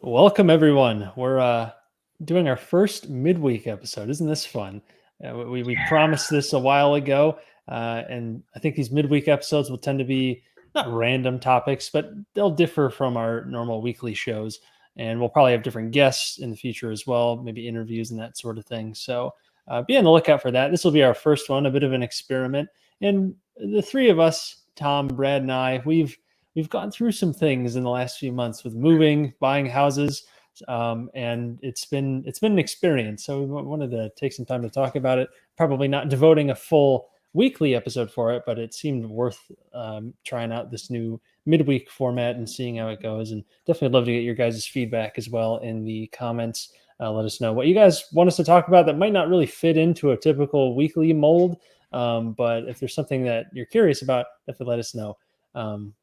Welcome everyone. We're doing our first midweek episode. Isn't this fun? We promised this a while ago, and I think these midweek episodes will tend to be not random topics, but they'll differ from our normal weekly shows. And we'll probably have different guests in the future as well, maybe interviews and that sort of thing. So be on the lookout for that. This will be our first one, a bit of an experiment. And the three of us, Tom, Brad, and I, we've gone through some things in the last few months with moving, buying houses, and it's been an experience. So we wanted to take some time to talk about it. Probably not devoting a full weekly episode for it, but it seemed worth trying out this new midweek format and seeing how it goes. And definitely love to get your guys' feedback as well in the comments. Let us know what you guys want us to talk about that might not really fit into a typical weekly mold. But if there's something that you're curious about, definitely let us know.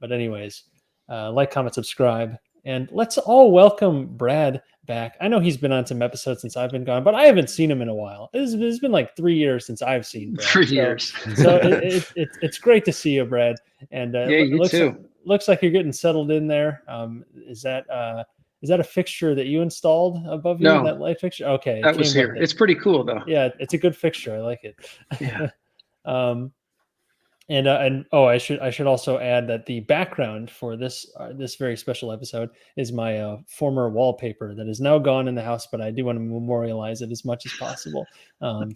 But anyways, like, comment, subscribe, and let's all welcome Brad back. I know he's been on some episodes since I've been gone, but I haven't seen him in a while. It's been like 3 years since I've seen Brad. 3 years. So it's great to see you, Brad. And yeah, you too. Looks like you're getting settled in there. Is that a fixture that you installed above you? No, that light fixture? Okay, that was here. It's pretty cool though. Yeah, it's a good fixture. I like it. Yeah. And I should also add that the background for this very special episode is my former wallpaper that is now gone in the house, but I do want to memorialize it as much as possible.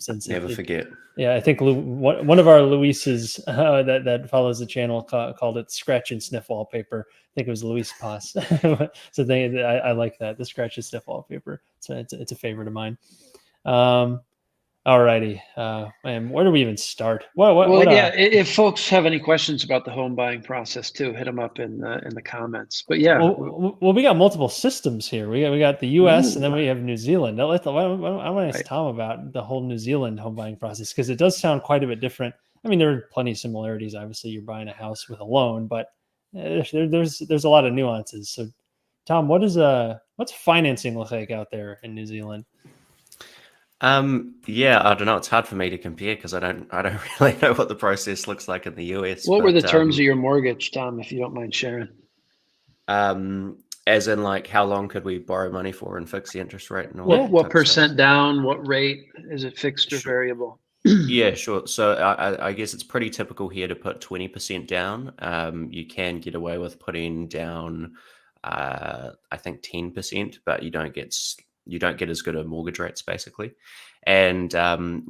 Since never forget. Yeah, I think one of our Luises that follows the channel called it scratch and sniff wallpaper. I think it was Luis Paz. So I like that, the scratch and sniff wallpaper. So it's a favorite of mine. Alrighty, and where do we even start? If folks have any questions about the home buying process too, hit them up in the comments. But yeah, we got multiple systems here. We got the U.S. and then we have New Zealand. I want to ask Tom about the whole New Zealand home buying process because it does sound quite a bit different. I mean, there are plenty of similarities. Obviously, you're buying a house with a loan, but there's a lot of nuances. So, Tom, what's financing look like out there in New Zealand? Yeah, I don't know. It's hard for me to compare because I don't really know what the process looks like in the US. What were the terms of your mortgage, Tom, if you don't mind sharing? As in, like, how long could we borrow money for and fix the interest rate and all that? What percent down? What rate? Is it fixed or variable? Yeah, sure. So I guess it's pretty typical here to put 20% down. You can get away with putting down, I think 10%, but you don't get as good a mortgage rates basically. And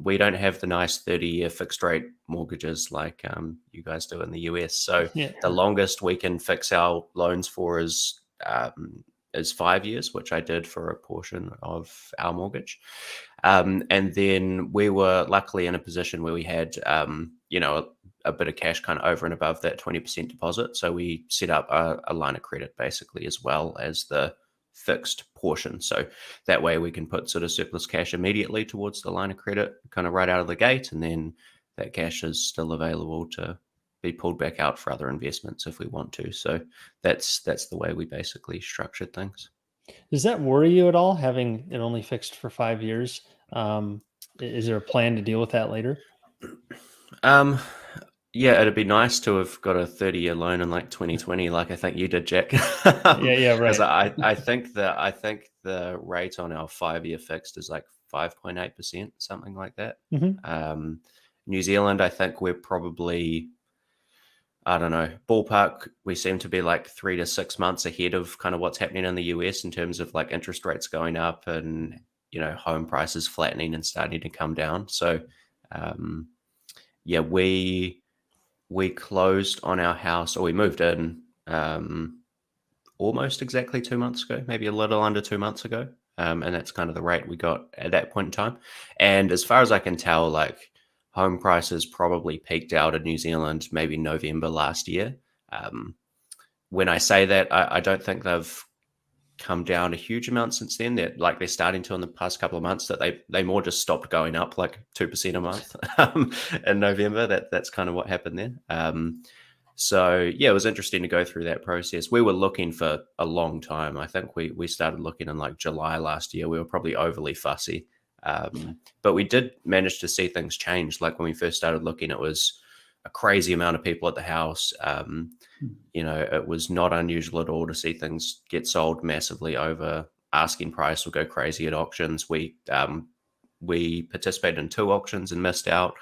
we don't have the nice 30-year fixed rate mortgages like you guys do in the US. So the longest we can fix our loans for is 5 years, which I did for a portion of our mortgage. And then we were luckily in a position where we had, a bit of cash kind of over and above that 20% deposit. So we set up a line of credit basically, as well as the fixed portion. So that way we can put sort of surplus cash immediately towards the line of credit kind of right out of the gate. And then that cash is still available to be pulled back out for other investments if we want to. So that's the way we basically structured things. Does that worry you at all, having it only fixed for 5 years? Is there a plan to deal with that later? Yeah, it'd be nice to have got a 30-year loan in like 2020, like I think you did, Jack. Yeah, right. I think the rate on our 5-year fixed is like 5.8%, something like that. Mm-hmm. New Zealand, I think we're probably, I don't know, ballpark. We seem to be like 3 to 6 months ahead of kind of what's happening in the US in terms of like interest rates going up and home prices flattening and starting to come down. So we closed on our house, or we moved in almost exactly 2 months ago, maybe a little under 2 months ago. And that's kind of the rate we got at that point in time. And as far as I can tell, like home prices probably peaked out in New Zealand maybe November last year. When I say that, I don't think they've come down a huge amount since then. They're starting to in the past couple of months, that they more just stopped going up like 2% a month in November. That's kind of what happened then. So yeah, it was interesting to go through that process. We were looking for a long time. I think we started looking in like July last year. We were probably overly fussy. But we did manage to see things change. Like when we first started looking, it was a crazy amount of people at the house. It was not unusual at all to see things get sold massively over asking price or go crazy at auctions. We participated in 2 auctions and missed out.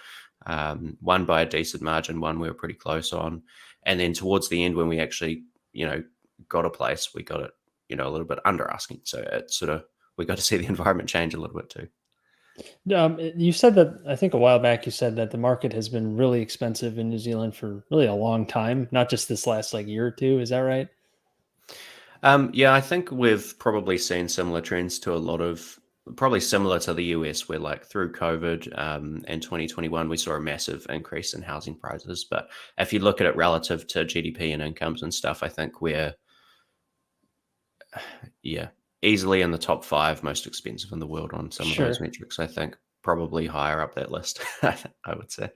One by a decent margin, one we were pretty close on. And then towards the end, when we actually, got a place, we got it, a little bit under asking. So it we got to see the environment change a little bit too. You said that, I think a while back, you said that the market has been really expensive in New Zealand for really a long time, not just this last year or two. Is that right? Yeah, I think we've probably seen similar trends to probably similar to the US, where through COVID and 2021, we saw a massive increase in housing prices. But if you look at it relative to GDP and incomes and stuff, I think we're, easily in the top 5 most expensive in the world on some of those metrics. I think probably higher up that list, I would say.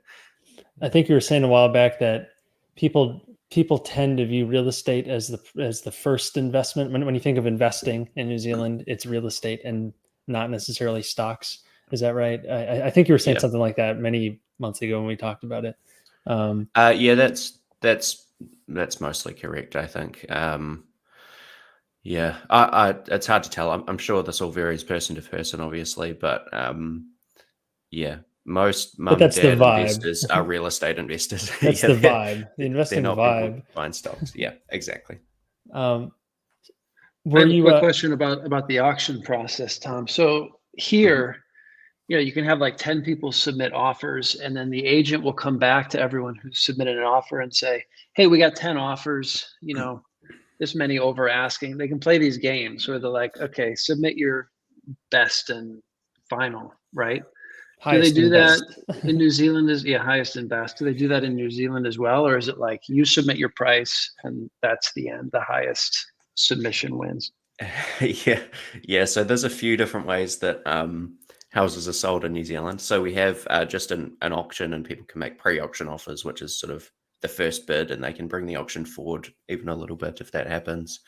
I think you were saying a while back that people tend to view real estate as the first investment. When you think of investing in New Zealand, it's real estate and not necessarily stocks. Is that right? I think you were saying something like that many months ago when we talked about it. Yeah, that's mostly correct, I think. Yeah, it's hard to tell. I'm sure this all varies person to person, obviously, but most mum and dad investors are real estate investors. That's the vibe. The investing they're not vibe. Buying stocks. Yeah, exactly. I have a quick question about the auction process, Tom. So here, you can have 10 people submit offers, and then the agent will come back to everyone who submitted an offer and say, "Hey, we got 10 offers. This many over asking." They can play these games where they're like, "Okay, submit your best and final," right? Highest do they do that best. in New Zealand? Highest and best. Do they do that in New Zealand as well, or is it you submit your price and that's the end? The highest submission wins. Yeah. So there's a few different ways that houses are sold in New Zealand. So we have just an auction, and people can make pre-auction offers, which is sort of the first bid, and they can bring the auction forward even a little bit if that happens.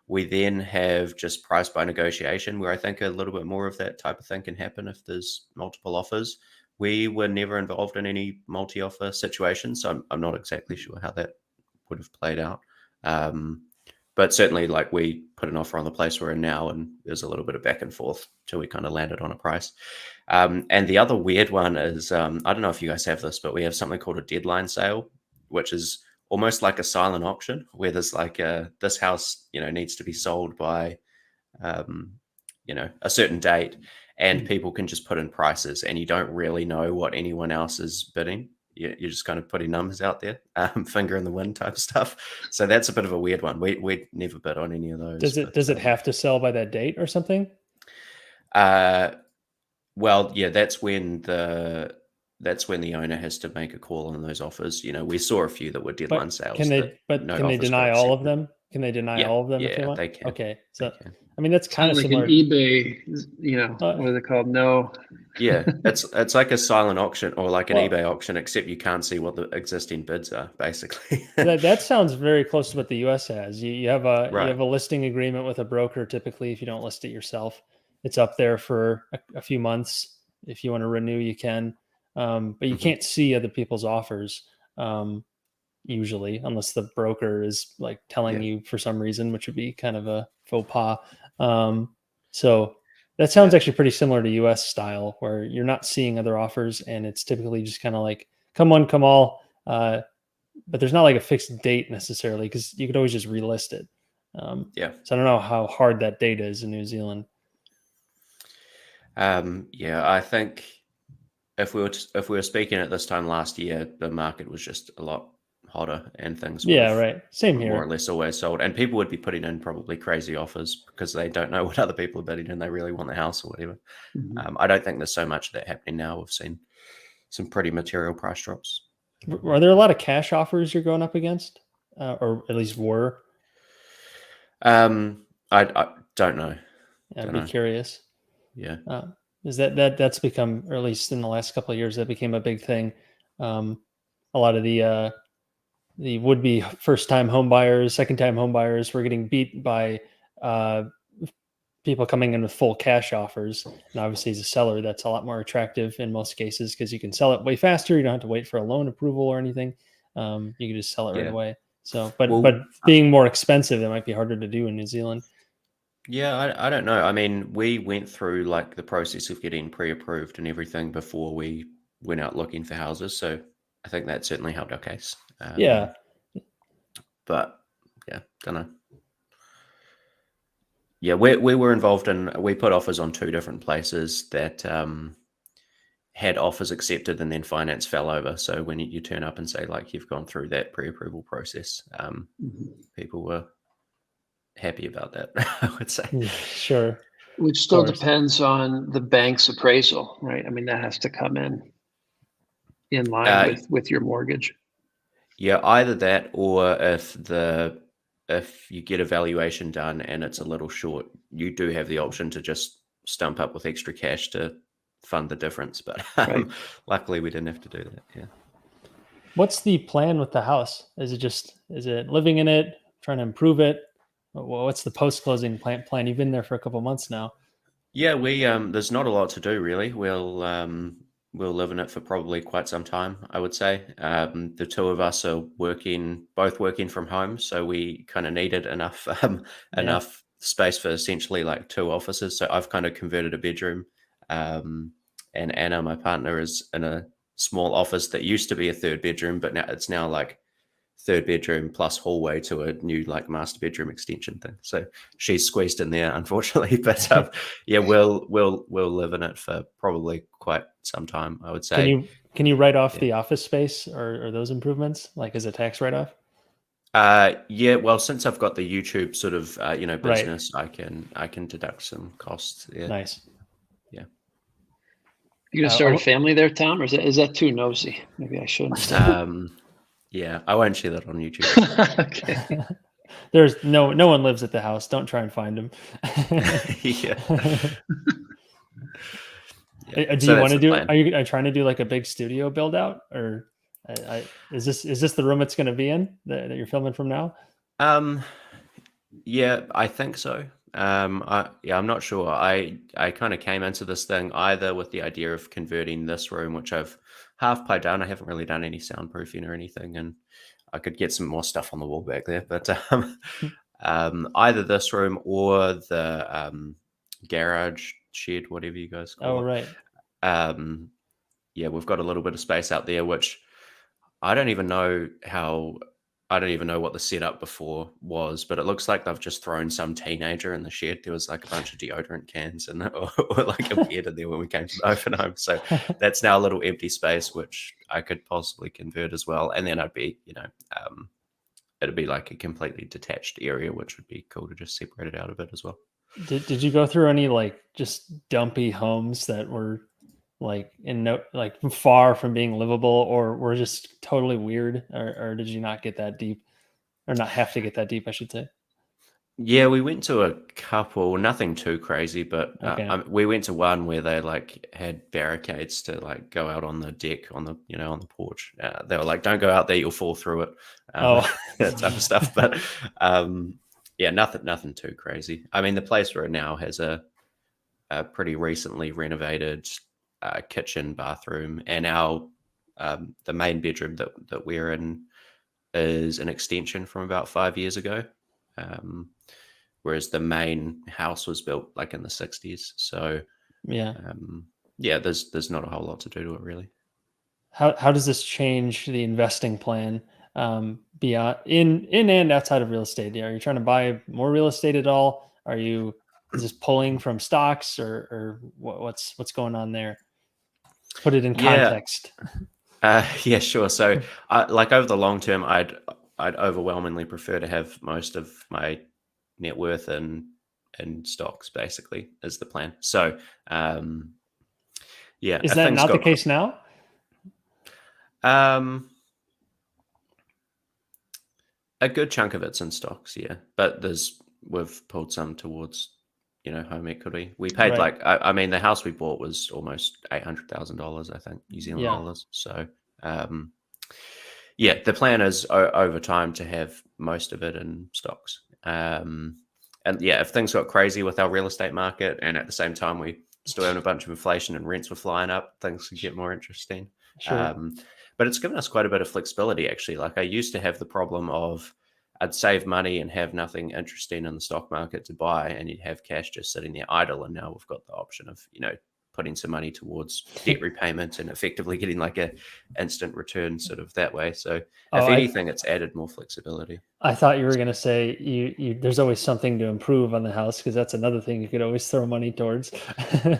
We then have just price by negotiation, where I think a little bit more of that type of thing can happen if there's multiple offers. We were never involved in any multi-offer situations, so I'm not exactly sure how that would have played out. But certainly, we put an offer on the place we're in now, and there's a little bit of back and forth till we kind of landed on a price. And the other weird one is, I don't know if you guys have this, but we have something called a deadline sale, which is almost like a silent auction, where there's this house, needs to be sold by, a certain date, and people can just put in prices, and you don't really know what anyone else is bidding. You're just kind of putting numbers out there, finger in the wind type stuff. So that's a bit of a weird one. We never bid on any of those. Does it have to sell by that date or something? Well, yeah, that's when the owner has to make a call on those offers. We saw a few that were deadline sales. Can they deny all of them? Can they deny all of them if they want? They can. Okay, so I mean that's kind of like similar. An eBay, what are they called? No. Yeah, it's like a silent auction, or like an eBay auction, except you can't see what the existing bids are, basically. that sounds very close to what the US has. You have a listing agreement with a broker. Typically, if you don't list it yourself, it's up there for a few months. If you want to renew, you can, but you can't see other people's offers usually, unless the broker is telling you for some reason, which would be kind of a faux pas. So that sounds actually pretty similar to US style, where you're not seeing other offers, and it's typically just kind of come one, come all. But there's not a fixed date necessarily, because you could always just relist it. So I don't know how hard that date is in New Zealand. I think if we were speaking at this time last year, the market was just a lot hotter, and things same here, more or less always sold, and people would be putting in probably crazy offers because they don't know what other people are bidding and they really want the house or whatever. I don't think there's so much of that happening now. We've seen some pretty material price drops. Are there a lot of cash offers you're going up against, or at least were? I don't know. I'd be curious. Yeah. Is that's become, or at least in the last couple of years, that became a big thing. A lot of the would-be first-time home buyers, second-time home buyers were getting beat by people coming in with full cash offers. And obviously, as a seller, that's a lot more attractive in most cases because you can sell it way faster. You don't have to wait for a loan approval or anything. You can just sell it right away. So, but being more expensive, it might be harder to do in New Zealand. Yeah, I don't know. I mean, we went through like the process of getting pre-approved and everything before we went out looking for houses. So I think that certainly helped our case. Yeah. But yeah, don't know. Yeah, we were involved in, we put offers on 2 different places that had offers accepted and then finance fell over. So when you turn up and say like you've gone through that pre-approval process, people were happy about that, I would say. Yeah, sure. Which still depends on the bank's appraisal, right? I mean, that has to come in line with your mortgage. Yeah, either that, or if you get a valuation done and it's a little short, you do have the option to just stump up with extra cash to fund the difference. But luckily we didn't have to do that. Yeah. What's the plan with the house? Is it living in it, trying to improve it? What's the post-closing plan? You've been there for a couple months now. Yeah, we there's not a lot to do really. We'll live in it for probably quite some time, I would say. The 2 of us are both working from home, so we kind of needed enough space for essentially like 2 offices. So I've kind of converted a bedroom, and Anna, my partner, is in a small office that used to be a 3rd bedroom, but now it's like 3rd bedroom plus hallway to a new like master bedroom extension thing. So she's squeezed in there, unfortunately. But yeah, we'll live in it for probably quite some time, I would say. Can you write off the office space or those improvements like as a tax write-off? Yeah, well, since I've got the YouTube sort of business, Right. I can deduct some costs. Yeah. Nice. Yeah. You gonna start a family there, Tom, or is that too nosy? Maybe I shouldn't. Yeah, I won't share that on YouTube. Okay. There's no one lives at the house. Don't try and find them. Yeah. Do you want to do? Are you trying to do like a big studio build out, or is this the room it's going to be in that you're filming from now? Yeah, I think so. I'm not sure. I kind of came into this thing either with the idea of converting this room, which I've half pied down. I haven't really done any soundproofing or anything, and I could get some more stuff on the wall back there. But either this room or the garage shed, whatever you guys call it. Oh, right. Yeah, we've got a little bit of space out there, which I don't even know what the setup before was, but it looks like they've just thrown some teenager in the shed. There was like a bunch of deodorant cans and or like a bed in there when we came to the open home. So that's now a little empty space, which I could possibly convert as well. And then I'd be, it'd be like a completely detached area, which would be cool to just separate it out a bit as well. Did you go through any like just dumpy homes that were like far from being livable, or were just totally weird, or did you not get that deep, or not have to get that deep, I should say? Yeah, we went to a couple, nothing too crazy, but we went to one where they like had barricades to like go out on the deck on the on the porch. They were like, "Don't go out there, you'll fall through it." That type of stuff. But yeah, nothing too crazy. I mean, the place we're in now has a pretty recently renovated kitchen, bathroom, and our the main bedroom that we're in is an extension from about 5 years ago. Whereas the main house was built like in the 60s. So there's not a whole lot to do to it really. How does this change the investing plan beyond in and outside of real estate? Are you trying to buy more real estate at all? Is this pulling from stocks or what's going on there? Put it in context. Yeah, sure. So like over the long term, I'd overwhelmingly prefer to have most of my net worth in stocks, basically, is the plan. So is that not the case now? A good chunk of it's in stocks, yeah, but we've pulled some towards home equity. We paid I mean the house we bought was almost $800,000, I think, New Zealand dollars. So the plan is over time to have most of it in stocks. And and yeah, if things got crazy with our real estate market, and at the same time we still having a bunch of inflation and rents were flying up, things could get more interesting. Sure. But it's given us quite a bit of flexibility, actually. Like I used to have the problem of I'd save money and have nothing interesting in the stock market to buy, and you'd have cash just sitting there idle. And now we've got the option of, putting some money towards debt repayment and effectively getting like a instant return sort of that way. So if anything, it's added more flexibility. I thought you were going to say you there's always something to improve on the house, because that's another thing you could always throw money towards.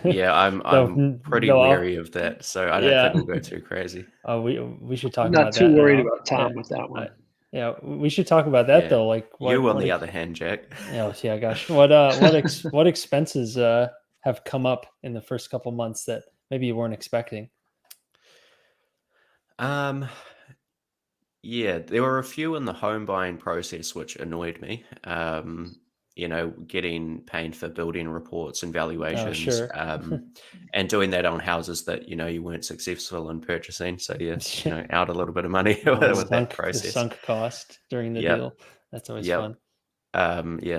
Yeah, I'm pretty wary of that, so I don't think we'll go too crazy. We should talk I'm about not that. too worried about Tom with that one. Yeah, we should talk about that though. Like you on the other hand, Jack. Yeah, gosh, what expenses have come up in the first couple months that maybe you weren't expecting? Yeah, there were a few in the home buying process which annoyed me. Paying for building reports and valuations, sure. and doing that on houses that you weren't successful in purchasing. So out a little bit of money with that process. The sunk cost during the deal. That's always fun.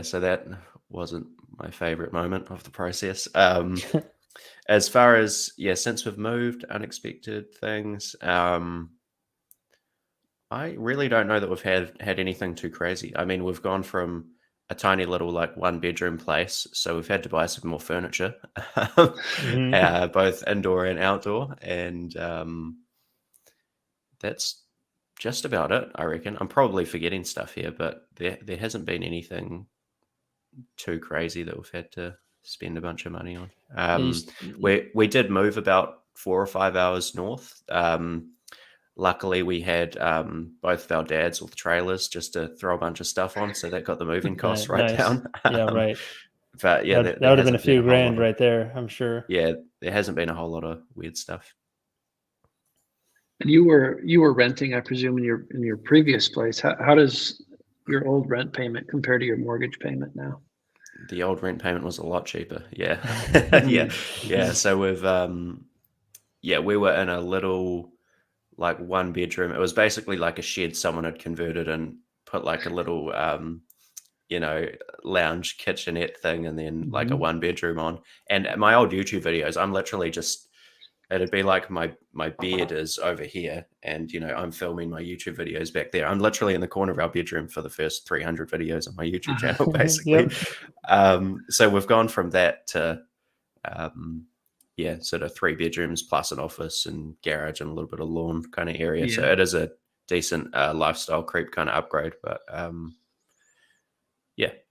So that wasn't my favorite moment of the process. As far as since we've moved, unexpected things. I really don't know that we've had anything too crazy. I mean, we've gone from a tiny little like 1-bedroom place, so we've had to buy some more furniture, both indoor and outdoor, and that's just about it, I reckon. I'm probably forgetting stuff here, but there hasn't been anything too crazy that we've had to spend a bunch of money on. We did move about 4 or 5 hours north. Luckily, we had both of our dads with trailers just to throw a bunch of stuff on, so that got the moving costs down. Yeah, right. But yeah, that would have been a few grand right there, I'm sure. Yeah, there hasn't been a whole lot of weird stuff. And you were renting, I presume, in your previous place. How does your old rent payment compare to your mortgage payment now? The old rent payment was a lot cheaper. Yeah, yeah. So we've we were in a little like 1-bedroom. It was basically like a shed someone had converted and put like a little lounge kitchenette thing, and then like a 1-bedroom on. And my old YouTube videos, I'm literally just, it'd be like my bed is over here, and I'm filming my YouTube videos back there. I'm literally in the corner of our bedroom for the first 300 videos on my YouTube channel, basically. So we've gone from that to sort of 3 bedrooms plus an office and garage and a little bit of lawn kind of area. So it is a decent lifestyle creep kind of upgrade, but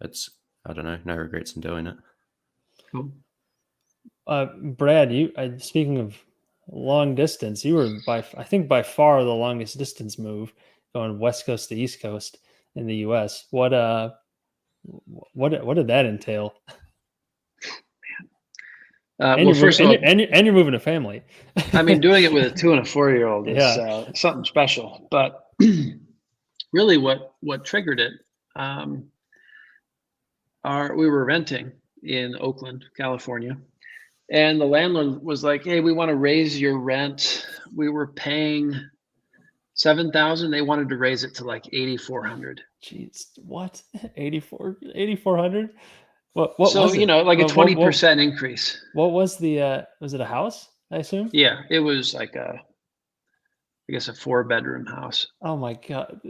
it's, I don't know, no regrets in doing it. Cool. Brad, speaking of long distance, you were by far the longest distance move, going West Coast to East Coast in the US. What did that entail? First of all, you're moving a family. I mean, doing it with a 2 and a 4-year-old is something special. But really, what triggered it? We were renting in Oakland, California, and the landlord was like, "Hey, we want to raise your rent." We were paying $7,000. They wanted to raise it to like $8,400. Jeez, what? 8,400? What so was it? Like a 20% increase. What was was it a house, I assume? Yeah, it was like a 4-bedroom house. Oh my God.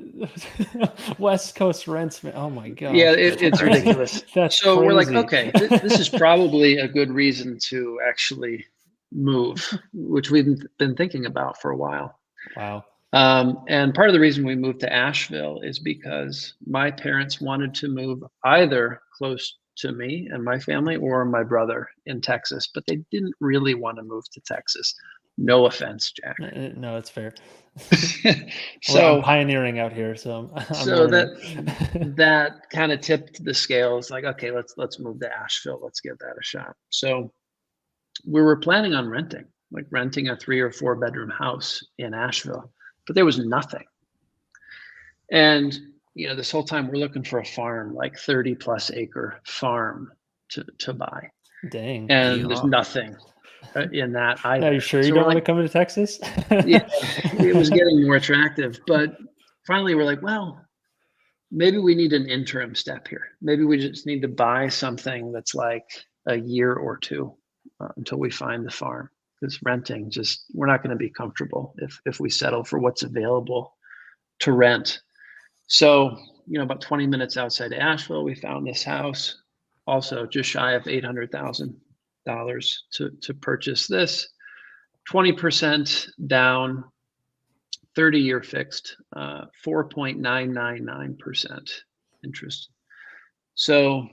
West Coast rents, man. Oh my God. Yeah, it's ridiculous. That's so crazy. We're like, okay, this is probably a good reason to actually move, which we've been thinking about for a while. Wow. And part of the reason we moved to Asheville is because my parents wanted to move either close to me and my family or my brother in Texas, but they didn't really want to move to Texas. No offense, Jack. No, it's fair. So I'm pioneering out here, so that kind of tipped the scales. Like, okay, let's move to Asheville. Let's give that a shot. So we were planning on renting a 3 or 4-bedroom house in Asheville, but there was nothing. And this whole time we're looking for a farm, like 30+ acre farm to buy. Dang. And there's nothing in that either. Are you sure you don't want to come to Texas? Yeah, it was getting more attractive, but finally we're like, well, maybe we need an interim step here. Maybe we just need to buy something that's like a year or two until we find the farm. Because renting, we're not going to be comfortable if we settle for what's available to rent. So, about 20 minutes outside Asheville, we found this house, also just shy of $800,000 to purchase this. 20% down, 30-year fixed, 4.999% interest. So,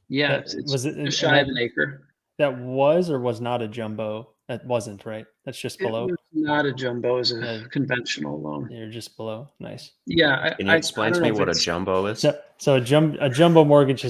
yeah, it's just shy of an acre. That was or was not a jumbo? That wasn't, right? That's just below. It was not a jumbo, it was a conventional loan. You're just below. Nice. Yeah. Can you explain to me what a jumbo is? So a jumbo mortgage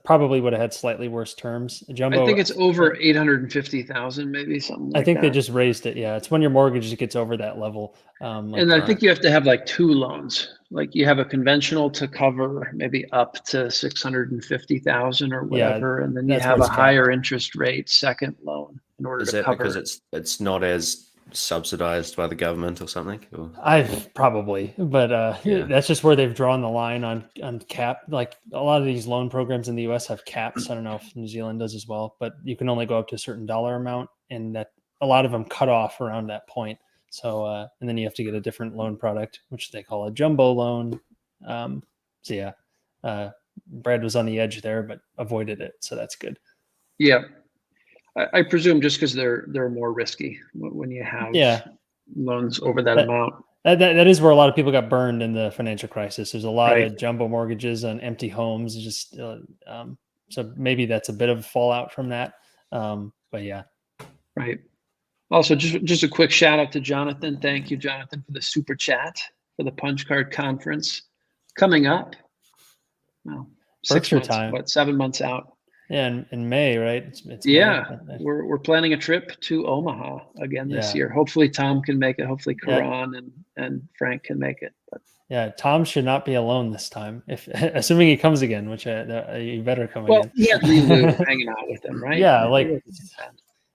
probably would have had slightly worse terms. A jumbo, I think it's over 850,000, maybe something like that. I think they just raised it. Yeah, it's when your mortgage gets over that level. And I think you have to have like two loans. Like you have a conventional to cover maybe up to 650,000 or whatever, and then you have a higher interest rate second loan in order to cover. Is that because it's not as subsidized by the government or something? Or? I've probably, but that's just where they've drawn the line on cap. Like a lot of these loan programs in the US have caps. I don't know if New Zealand does as well, but you can only go up to a certain dollar amount, and that a lot of them cut off around that point. So and then you have to get a different loan product, which they call a jumbo loan. Brad was on the edge there, but avoided it, so that's good. Yeah. I presume just because they're more risky when you have loans over that amount. That is where a lot of people got burned in the financial crisis. There's a lot of jumbo mortgages on empty homes. So maybe that's a bit of fallout from that. But yeah. Right. Also, just a quick shout out to Jonathan. Thank you, Jonathan, for the super chat for the Punch Card Conference coming up. Well, 6 months, time. 7 months out. Yeah, in May, right? It's we're planning a trip to Omaha again this year. Hopefully Tom can make it. Hopefully Karan and Frank can make it. But. Yeah, Tom should not be alone this time. Assuming he comes again, which you better come again. Well, he had Lulu hanging out with him, right? Yeah, like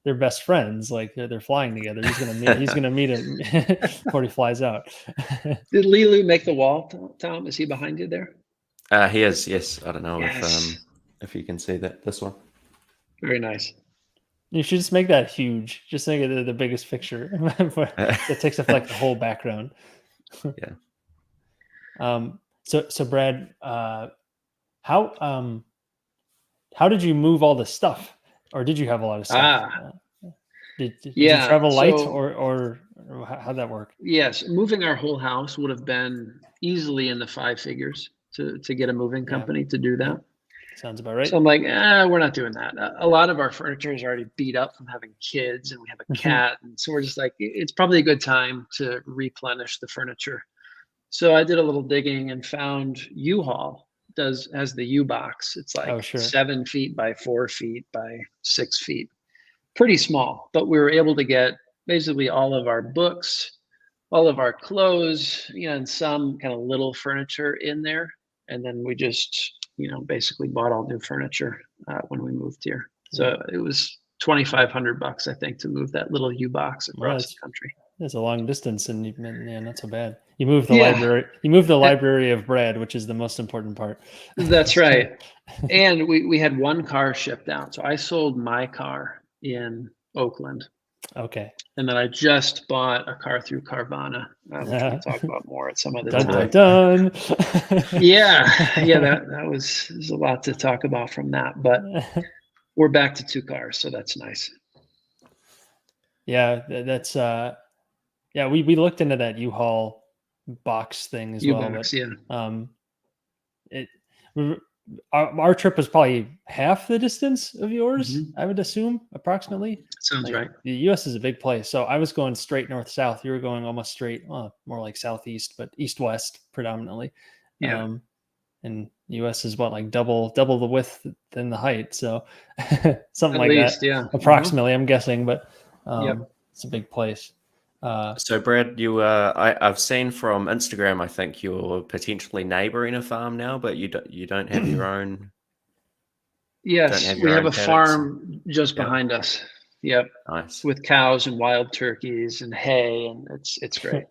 they're best friends. Like they're flying together. He's gonna meet him before he flies out. Did Lulu make the wall, Tom? Is he behind you there? He is. Yes. I don't know if you can see this one. Very nice. You should just make that huge. Just make it the biggest picture. It takes up like the whole background. Yeah. So Brad, how did you move all the stuff, or did you have a lot of stuff? Did you travel light, or how'd that work? Yes, moving our whole house would have been easily in the 5 figures to get a moving company to do that. Sounds about right. So I'm like, we're not doing that. A lot of our furniture is already beat up from having kids, and we have a cat. And so we're just like, it's probably a good time to replenish the furniture. So I did a little digging and found U-Haul has the U-Box. It's like 7 feet by 4 feet by 6 feet. Pretty small, but we were able to get basically all of our books, all of our clothes, and some kind of little furniture in there. And then we just basically bought all new furniture when we moved here. So it was $2,500, I think, to move that little U-Box across the country. It's a long distance, and not so bad. You moved the library. You moved the library of Brad, which is the most important part. That's right. And we had one car shipped out. So I sold my car in Oakland. Okay. And then I just bought a car through Carvana, which we'll talk about more at some other time. Done. That was there's a lot to talk about from that, but we're back to 2 cars, so that's nice. Yeah, that's we looked into that U-Haul box thing as U-Box, well. But our trip was probably half the distance of yours, I would assume, approximately. Sounds right. The U.S. is a big place. So I was going straight north-south. You were going almost straight, more like southeast, but east-west predominantly. Yeah. And U.S. is like double the width than the height. So something At like least, that. Approximately, I'm guessing, but it's a big place. So Brad, I've seen from Instagram, I think you're potentially neighboring a farm now, but you don't have your own. Yes, we have a farm just behind us. Yep. Nice. With cows and wild turkeys and hay, and it's great.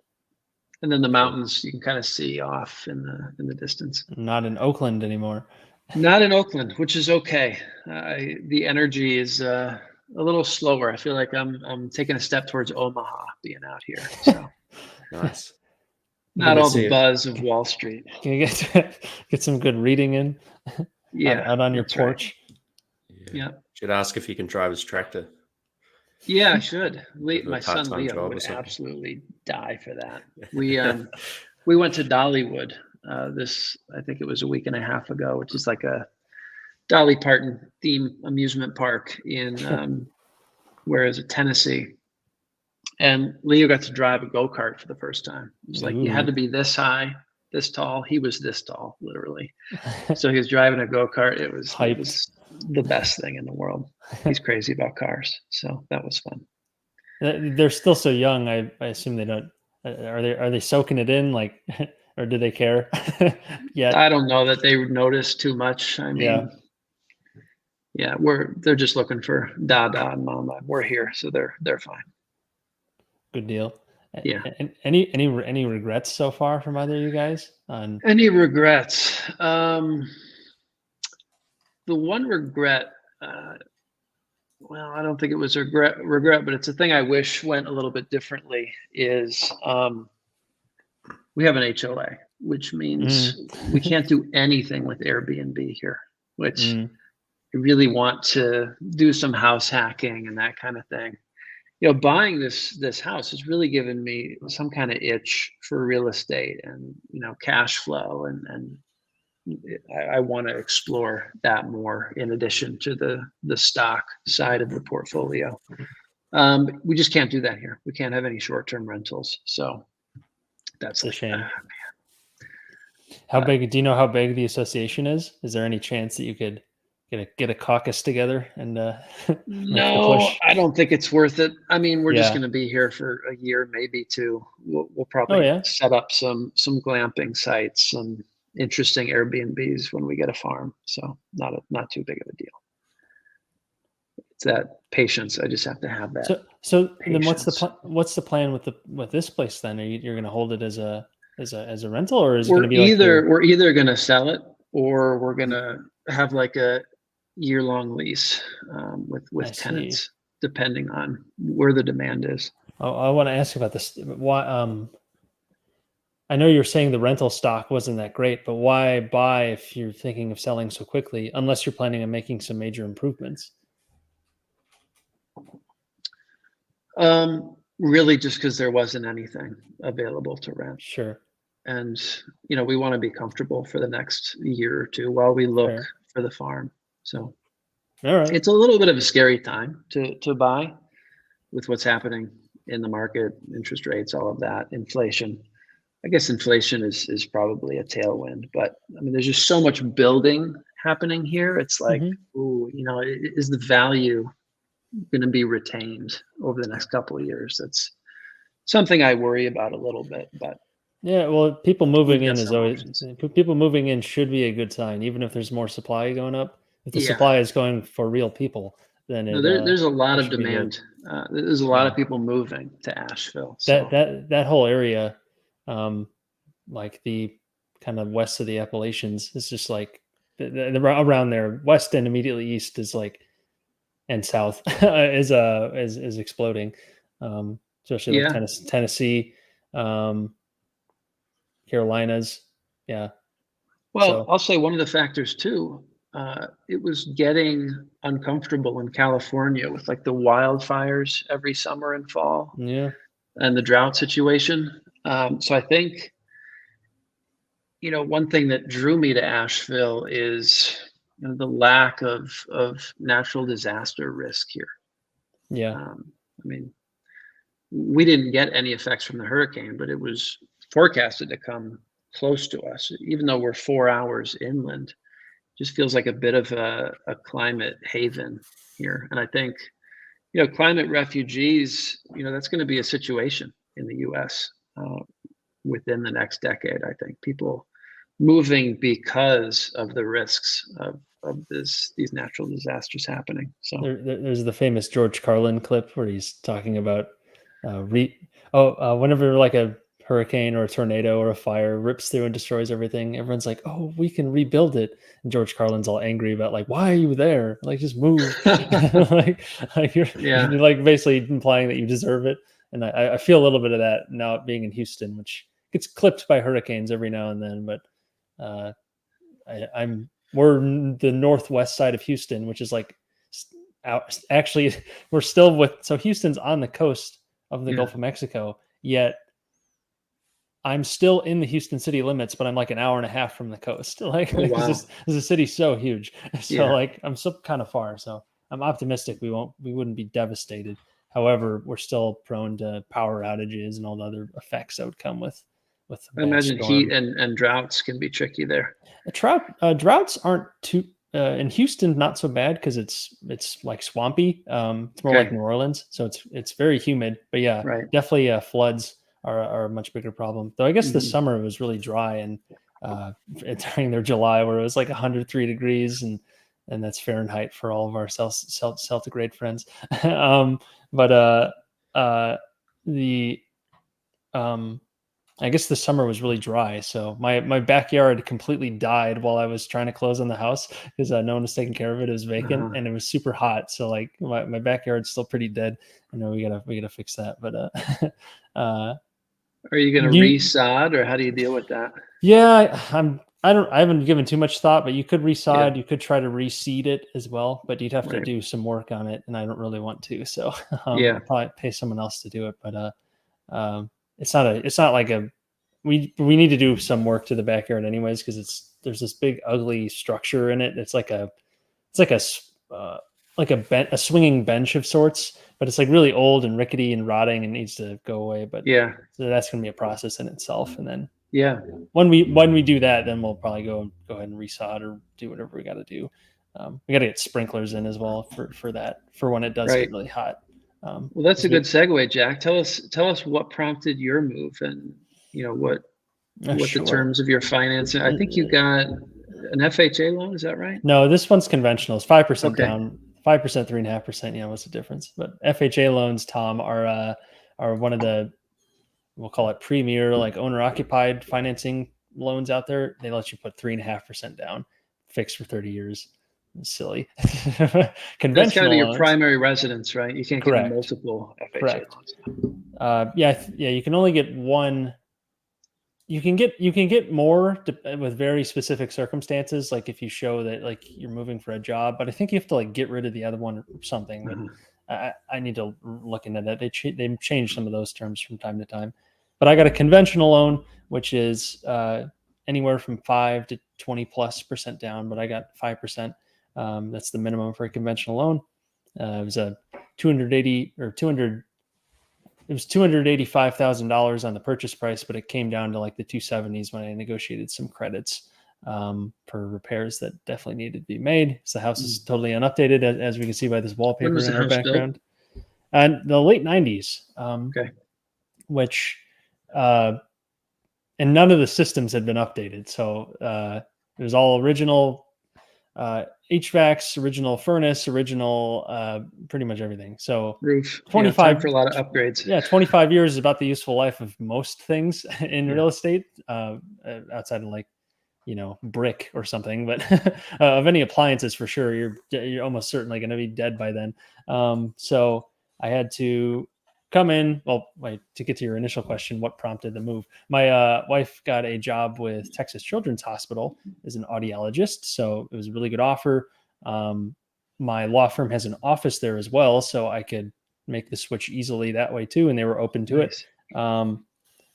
And then the mountains you can kind of see off in the distance. Not in Oakland anymore. Not in Oakland, which is okay. The energy is a little slower. I feel like I'm taking a step towards Omaha being out here. So Nice. not all the buzz of Wall Street. Can you get some good reading in? Yeah, out on your porch. Right. Yeah. Should ask if he can drive his tractor. Yeah, I should. My son part-time Leo job or would something. absolutely die for that. We went to Dollywood. I think it was a week and a half ago, which is like a Dolly Parton theme amusement park in where is it, Tennessee. And Leo got to drive a go-kart for the first time. It was like you had to be this high, this tall. He was this tall, literally. So he was driving a go-kart. It was the best thing in the world. He's crazy about cars, so that was fun. They're still so young. I assume they don't. Are they soaking it in, like, or do they care? Yeah. I don't know that they would notice too much. I mean, yeah, they're just looking for Dada and Mama. We're here, so they're fine. Good deal. Yeah. And any regrets so far from either of you guys? Any regrets? The one regret, well, I don't think it was a regret, but it's a thing I wish went a little bit differently, is we have an HOA, which means we can't do anything with Airbnb here, which I really want to do some house hacking and that kind of thing. Buying this house has really given me some kind of itch for real estate and, cash flow. And I want to explore that more in addition to the stock side of the portfolio. We just can't do that here. We can't have any short-term rentals. So that's a shame. How big, do you know how big the association is? Is there any chance that you could get a caucus together and no, I don't think it's worth it. I mean, we're just going to be here for a year, maybe two. We'll probably set up some glamping sites, some interesting Airbnbs when we get a farm. So not too big of a deal. It's that patience. I just have to have that. So then what's the plan with this place then? You're going to hold it as a rental, or is it going to be we're either going to sell it or we're going to have like a year-long lease with tenants, depending on where the demand is. I want to ask you about this. Why? I know you're saying the rental stock wasn't that great, but why buy if you're thinking of selling so quickly, unless you're planning on making some major improvements? Really just because there wasn't anything available to rent. Sure. And, we want to be comfortable for the next year or two while we look for the farm. So all right. It's a little bit of a scary time to buy with what's happening in the market, interest rates, all of that, inflation. I guess inflation is probably a tailwind, but I mean, there's just so much building happening here. It's like, is the value going to be retained over the next couple of years? That's something I worry about a little bit, but yeah, well, people moving in should be a good sign, even if there's more supply going up. If the supply is going for real people, then there's a lot of demand. There's a lot of people moving to Asheville. So. That whole area, like the kind of west of the Appalachians, is just like around there. West and immediately east is like, and south is exploding. Especially like Tennessee, Carolinas. Yeah. Well, I'll say one of the factors too. It was getting uncomfortable in California with like the wildfires every summer and fall. Yeah. And the drought situation. So I think, one thing that drew me to Asheville is the lack of natural disaster risk here. Yeah. I mean, we didn't get any effects from the hurricane, but it was forecasted to come close to us, even though we're 4 hours inland. Just feels like a bit of a climate haven here. And I think, climate refugees, that's going to be a situation in the US within the next decade. I think people moving because of the risks of these natural disasters happening. So there's the famous George Carlin clip where he's talking about whenever like a hurricane or a tornado or a fire rips through and destroys everything, everyone's like, "Oh, we can rebuild it." And George Carlin's all angry about like, "Why are you there? Like, just move." like, Yeah. you're like basically implying that you deserve it. And I feel a little bit of that now being in Houston, which gets clipped by hurricanes every now and then. But uh, we're the northwest side of Houston, which is like out. Actually, we're still so Houston's on the coast of the Gulf of Mexico, yet I'm still in the Houston city limits, but I'm like an hour and a half from the coast. Like, Oh, wow. this is a city so huge. So Yeah. like I'm still kind of far. So I'm optimistic we wouldn't be devastated. However, we're still prone to power outages and all the other effects that would come with I bad imagine storm. heat and droughts can be tricky there. Droughts aren't too in Houston, not so bad because it's like swampy. It's more Okay. like New Orleans, so it's very humid. But yeah, Right. definitely floods are a much bigger problem. Though I guess the summer was really dry and during their July where it was like 103 degrees and that's Fahrenheit for all of our centigrade friends. But the I guess the summer was really dry, so my backyard completely died while I was trying to close on the house because no one was taking care of it. It was vacant and it was super hot, so like my backyard's still pretty dead. I know we gotta fix that, but are you going to resod, or how do you deal with that? Yeah, I haven't given too much thought, but you could resod. You could try to reseed it as well, but you'd have to do some work on it, and I don't really want to. So I'll probably pay someone else to do it. But it's not like we need to do some work to the backyard anyways because there's this big ugly structure in it. It's like a a swinging bench of sorts, but it's like really old and rickety and rotting and needs to go away. But so that's going to be a process in itself. And then when we do that, then we'll probably go ahead and resod or do whatever we got to do. We got to get sprinklers in as well for that, for when it does get really hot. Well, that's a good segue, Jack. Tell us what prompted your move and what the terms of your financing. I think you got an FHA loan. Is that right? No, this one's conventional. It's 5% down, 5%, 3.5%. What's the difference? But FHA loans, Tom, are one of the, we'll call it premier, like owner occupied financing loans out there. They let you put 3.5% down, fixed for 30 years. It's silly. Conventional That's got to be your loans, primary residence, right? You can't get multiple FHA loans. Yeah. You can only get one. You can get more with very specific circumstances, like if you show that like you're moving for a job. But I think you have to like get rid of the other one or something. But I need to look into that. They change some of those terms from time to time. But I got a conventional loan, which is anywhere from 5 to 20+% down. But I got 5%. That's the minimum for a conventional loan. It was a $285,000 on the purchase price, but it came down to like the 270s when I negotiated some credits for repairs that definitely needed to be made. So the house is totally unupdated, as we can see by this wallpaper in our background. And the late 90s, which and none of the systems had been updated. So it was all original HVACs, original furnace, original pretty much everything. So roof. 25 time for a lot of upgrades. Yeah, 25 years is about the useful life of most things in real estate, outside of like, brick or something. But of any appliances, for sure, you're almost certainly going to be dead by then. So I had to come in. Well, wait, to get to your initial question, what prompted the move? My wife got a job with Texas Children's Hospital as an audiologist, so it was a really good offer. My law firm has an office there as well, so I could make the switch easily that way too, and they were open to it.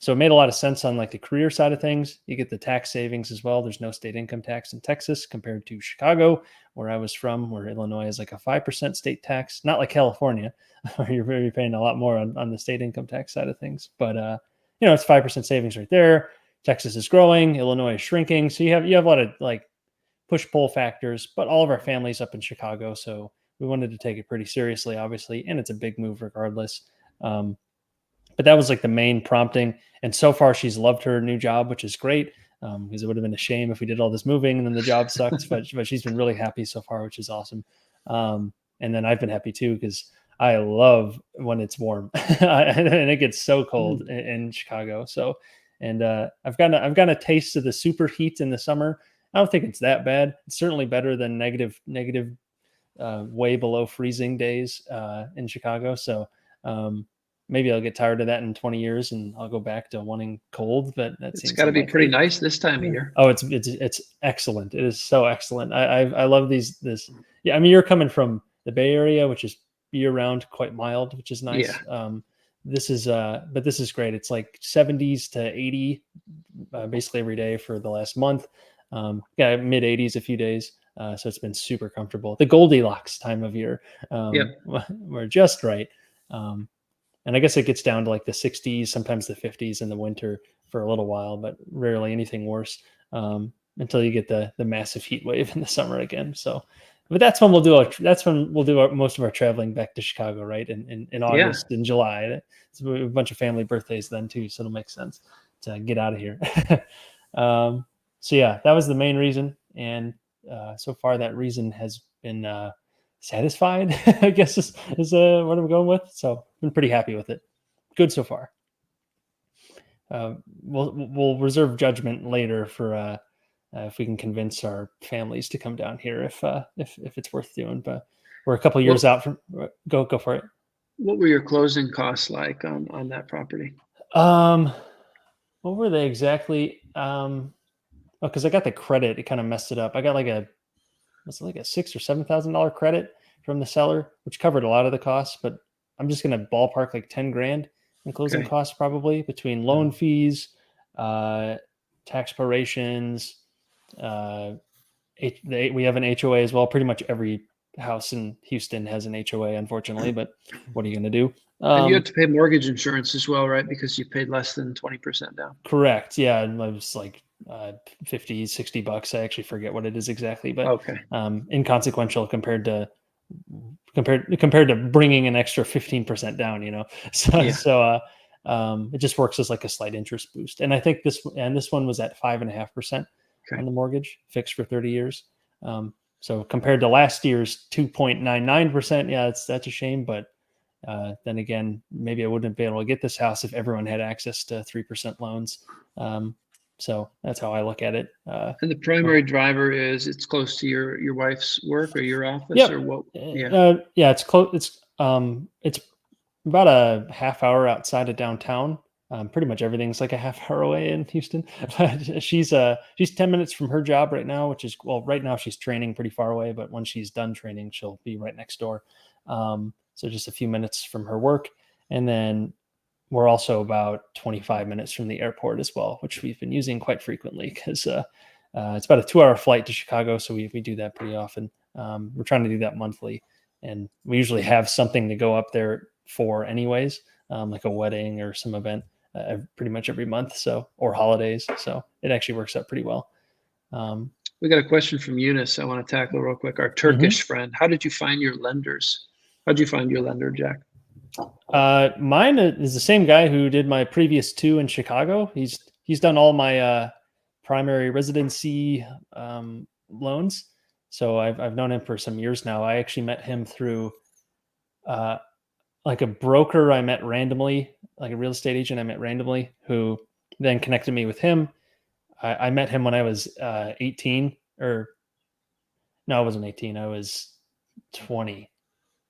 So it made a lot of sense on like the career side of things. You get the tax savings as well. There's no state income tax in Texas compared to Chicago, where I was from, where Illinois is like a 5% state tax, not like California, where you're paying a lot more on the state income tax side of things. But it's 5% savings right there. Texas is growing, Illinois is shrinking, so you have a lot of like push-pull factors. But all of our family's up in Chicago, so we wanted to take it pretty seriously, obviously, and it's a big move regardless. But that was like the main prompting. And so far, she's loved her new job, which is great, because it would have been a shame if we did all this moving and then the job sucks. but she's been really happy so far, which is awesome. And then I've been happy too, because I love when it's warm and it gets so cold in Chicago. So, and I've gotten a taste of the super heat in the summer. I don't think it's that bad. It's certainly better than negative way below freezing days in Chicago. So maybe I'll get tired of that in 20 years and I'll go back to wanting cold. But that It's seems got to be pretty unlikely. nice this time of year. Oh, it's excellent. It is so excellent. I love this. Yeah, I mean, you're coming from the Bay Area, which is year round, quite mild, which is nice. Yeah. This is but this is great. It's like 70s to 80 basically every day for the last month. Yeah, mid 80s a few days. So it's been super comfortable. The Goldilocks time of year. Yep. We're just right. And I guess it gets down to like the 60s, sometimes the 50s in the winter for a little while, but rarely anything worse until you get the massive heat wave in the summer again. So, but that's when we'll do most of our traveling back to Chicago, right? In August, in July. It's a bunch of family birthdays then too, so it'll make sense to get out of here. So yeah, that was the main reason, and so far that reason has been satisfied. I guess is what I'm going with. So been pretty happy with it. Good so far. We'll reserve judgment later for if we can convince our families to come down here if it's worth doing. But we're a couple years out from go for it. What were your closing costs like on that property? What were they exactly? Because I got the credit, it kind of messed it up. I got like a $6,000 or $7,000 credit from the seller, which covered a lot of the costs. But I'm just going to ballpark like 10 grand in closing costs, probably between loan fees, tax prorations. We have an HOA as well. Pretty much every house in Houston has an HOA, unfortunately. But what are you going to do? And you had to pay mortgage insurance as well, right? Because you paid less than 20% down. Correct. Yeah, it was like $50-$60. I actually forget what it is exactly, but inconsequential compared to bringing an extra 15% down, so it just works as like a slight interest boost. And I think this one was at 5.5% on the mortgage, fixed for 30 years. So compared to last year's 2.99%, yeah, that's a shame. But then again, maybe I wouldn't be able to get this house if everyone had access to 3% loans. So that's how I look at it. And the primary driver is it's close to your wife's work or your office or what? Yeah, it's close. It's about a half hour outside of downtown. Pretty much everything's like a half hour away in Houston. she's 10 minutes from her job right now, which is, well, right now she's training pretty far away, but when she's done training, she'll be right next door. So just a few minutes from her work. And then we're also about 25 minutes from the airport as well, which we've been using quite frequently because it's about a 2-hour flight to Chicago. So we do that pretty often. We're trying to do that monthly. And we usually have something to go up there for anyways, like a wedding or some event pretty much every month. Or holidays. So it actually works out pretty well. We got a question from Eunice I want to tackle real quick. Our Turkish friend. How did you find your lenders? How'd you find your lender, Jack? Mine is the same guy who did my previous 2 in Chicago. He's done all my primary residency loans. So I've known him for some years now. I actually met him through like a broker I met randomly, like a real estate agent I met randomly, who then connected me with him. I met him when I was 18, or no, I wasn't 18. I was 20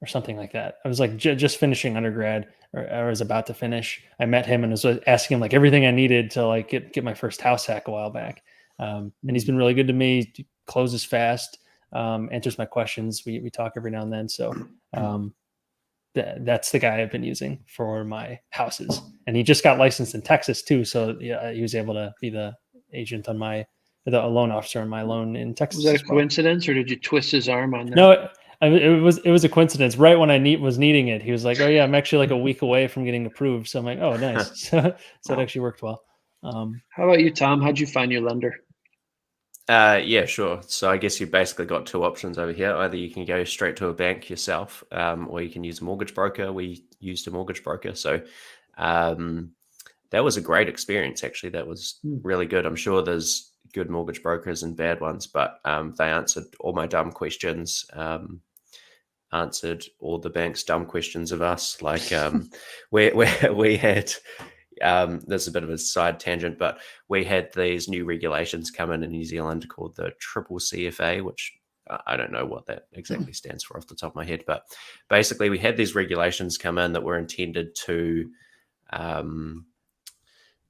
or something like that. I was like just finishing undergrad, or I was about to finish. I met him and was asking him like everything I needed to like get my first house hack a while back. And he's been really good to me. He closes fast, answers my questions. We talk every now and then. So that's the guy I've been using for my houses. And he just got licensed in Texas too. So yeah, he was able to be the agent on the loan officer on my loan in Texas. Was that a coincidence, or did you twist his arm on that? No, it was a coincidence. Right when I was needing it, he was like, "Oh yeah, I'm actually like a week away from getting approved." So I'm like, "Oh, nice." So it actually worked well. How about you, Tom? How'd you find your lender? Yeah, sure. So I guess you've basically got 2 options over here. Either you can go straight to a bank yourself, or you can use a mortgage broker. We used a mortgage broker. So that was a great experience, actually. That was really good. I'm sure there's good mortgage brokers and bad ones, but they answered all my dumb questions. answered all the bank's dumb questions of us. Like we had there's a bit of a side tangent, but we had these new regulations come in New Zealand called the triple CFA, which I don't know what that exactly stands for off the top of my head, but basically we had these regulations come in that were intended to